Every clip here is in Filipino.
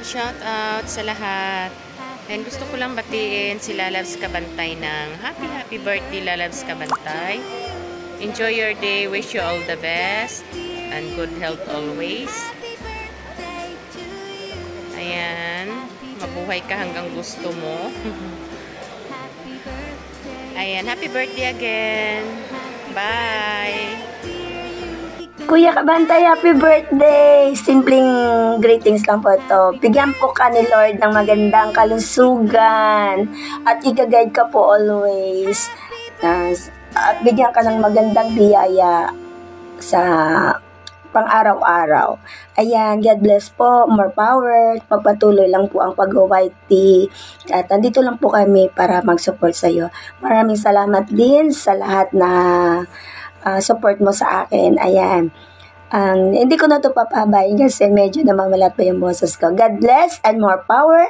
shout out sa lahat. And gusto ko lang batiin si Lalabs Kabantay ng happy birthday Lalabs Kabantay. Enjoy your day. Wish you all the best and good health always. Ayan. Mabuhay ka hanggang gusto mo. Ayan. Happy birthday again. Bye. Kuya Kabantay, happy birthday! Simpleng greetings lang po ito. Bigyan po ka ni Lord ng magandang kalusugan at i-guide ka po always. At bigyan ka ng magandang biyaya sa pang-araw-araw. Ayan, God bless po, more power. Pagpatuloy lang po ang pag-white tea. At andito lang po kami para mag-support sa iyo. Maraming salamat din sa lahat na support mo sa akin. Ayan. Hindi ko na ito papabayin kasi medyo namamalat pa yung boses ko. God bless and more power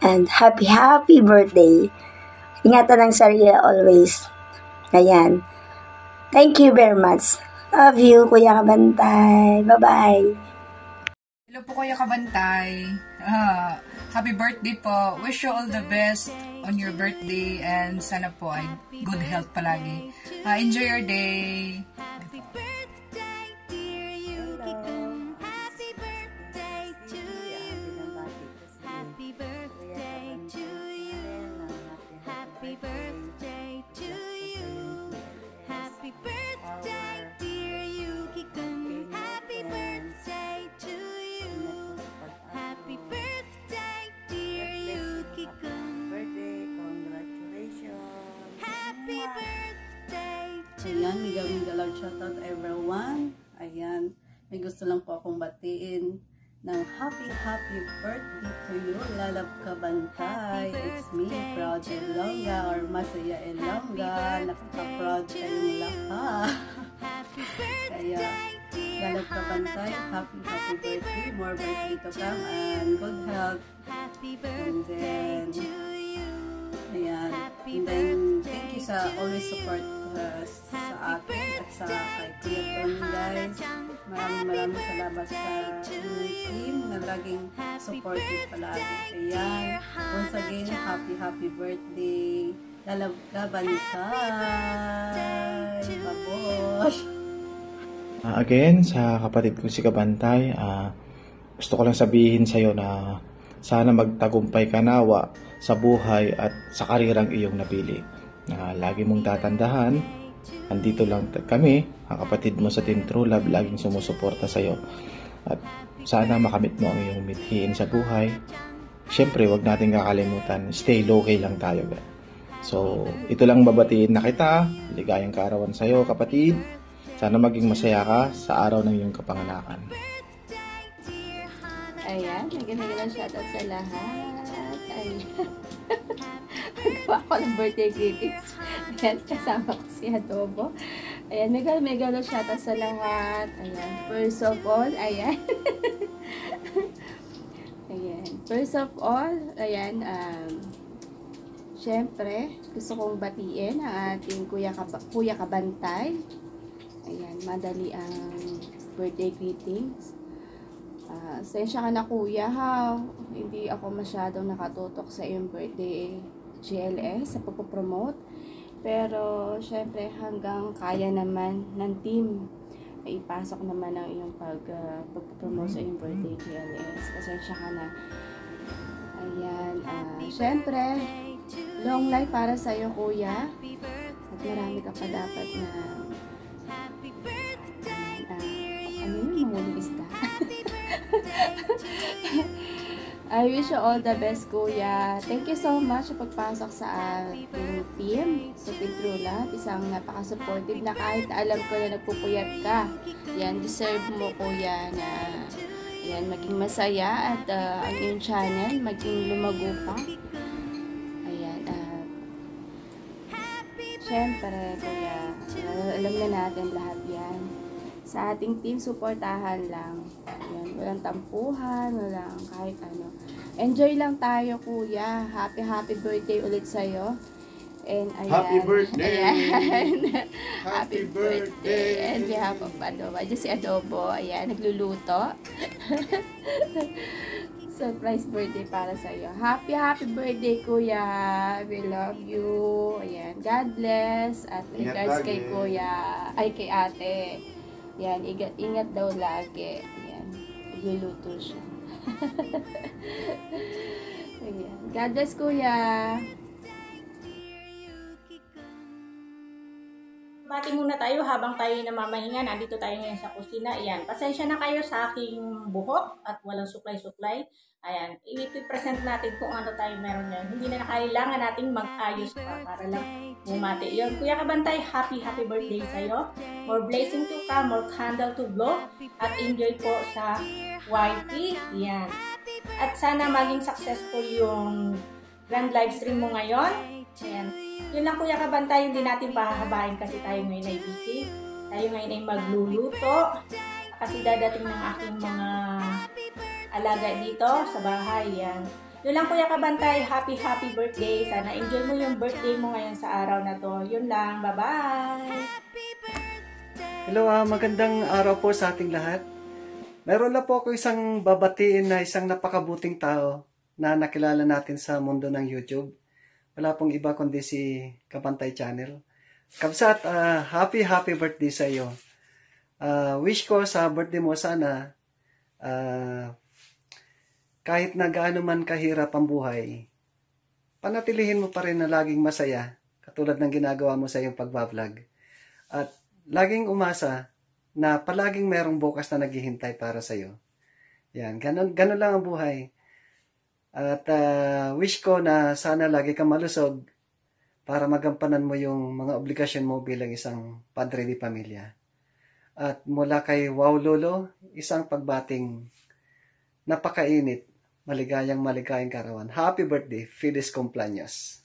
and happy birthday. Ingatan ng sarili always. Ayan. Thank you very much. Love you, Kuya Kabantay. Bye-bye. Hello po, Kuya Kabantay. Happy birthday po. Wish you all the best on your birthday and sana po ay good health palagi. Enjoy your day. Happy birthday to you. Happy birthday, dear Yuki-kun. Happy birthday to you. Happy birthday, dear Yuki-kun. Birthday, congratulations. Happy birthday to you. Ayan, migaw-migaw shoutout everyone. Ayan, may gusto lang po akong batiin ng happy birthday to you, Lalab Kabantay. It's me, Proud Elonga or Masaya Elonga. Nakaka-proud kayong lahat. Kaya, Lalab Kabantay, happy birthday. More birthday to come and good health. And then, ayan. And then, thank you sa always support sa akin at sa kay Kuya Tony, guys. Maraming salamat sa team na laging supportive palagi. Ayan. Once again, happy birthday. Lalab Kabantay. Babosh. Again, sa kapatid ko si Kabantay, gusto ko lang sabihin sa'yo na sana magtagumpay ka nawa sa buhay at sa karirang iyong napili. Lagi mong tatandahan, andito lang kami, ang kapatid mo sa Team True Love, laging sumusuporta sa'yo. At sana makamit mo ang iyong mithiin sa buhay. Siyempre, wag natin kakalimutan, stay low-key lang tayo. So, ito lang babatiin na kita. Ligayang kaarawan sa'yo, kapatid. Sana maging masaya ka sa araw ng iyong kapanganakan. Ayan, nagandang shoutout sa lahat. Ayan. Magawa ko ng birthday greetings. Ayan, kasama ko si Adobo. Ayan, mega shoutout sa lahat. Ayan, first of all, ayan. Ayan, first of all, ayan, syempre, gusto kong batiin ang ating Kuya Kabantay. Ayan, madali ang birthday greetings. Sensya ka na kuya ha, hindi ako masyadong nakatutok sa iyong birthday GLS sa pagpopromote. Pero syempre hanggang kaya naman ng team ay ipasok naman ang iyong pagpopromote sa iyong birthday GLS. Pasensya ka na. Ayan, syempre long life para sa iyo kuya. At marami ka pa dapat na ano yung mga lista. I wish you all the best, kuya. Thank you so much sa pagpasok sa ating team, sa Team True Love. Isang napaka-supportive na kahit alam ko na nagpupuyat ka. Yan, deserve mo, kuya, na yan, maging masaya at ang iyong channel, maging lumago pa. Ayan, syempre, kuya, alam na natin lahat yan. Sa ating team, supportahan lang. Yan, walang tampuhan, walang kahit ano. Enjoy lang tayo, kuya. Happy birthday ulit sa'yo. And ayan. Happy birthday! Ayan. Happy birthday! And behalf of Adobo. Ayan si Adobo. Ayan, nagluluto. surprise birthday para sa iyo. Happy birthday, Kuya. We love you. Ayan, God bless. At regards kay Kuya, ay kay Ate. Ayan, ingat daw lagi. Ayan, nagluluto siya. Ayan, God bless, Kuya. Bati muna tayo habang tayo namamahinga. Nandito tayo ngayon sa kusina. Ayan, pasensya na kayo sa aking buhok at walang suklay-suklay. Ayan, i-present natin kung ano tayo meron ngayon. Hindi na kailangan nating mag-ayos pa para lang bumati. Yun, Kuya Kabantay, happy birthday sa'yo. More blessing to come, more candle to blow. At enjoy po sa YT. Ayan. At sana maging successful yung grand live stream mo ngayon. Ayan. Yun lang, Kuya Kabantay, hindi natin pahahabain kasi tayo ngayon ay busy. Tayo ngayon ay magluluto. Kasi dadating ng aking mga alaga dito sa bahay. Yan. Yun lang, Kuya Kabantay, happy birthday. Sana enjoy mo yung birthday mo ngayon sa araw na to. Yun lang, bye-bye! Hello, magandang araw po sa ating lahat. Meron na po ako isang babatiin na isang napakabuting tao na nakilala natin sa mundo ng YouTube. Wala pong iba kundi si Kabantay Channel. Kabsat, happy birthday sa iyo. Wish ko sa birthday mo sana, kahit na gaano man kahirap ang buhay, panatilihin mo pa rin na laging masaya, katulad ng ginagawa mo sa iyong pagbablog. At laging umasa na palaging merong bukas na naghihintay para sa iyo. Yan, ganun lang ang buhay. At wish ko na sana lagi kang malusog para magampanan mo yung mga obligasyon mo bilang isang padre di pamilya. At mula kay Wow Lolo, isang pagbating napakainit, maligayang karawan. Happy birthday, Feliz Cumpleaños.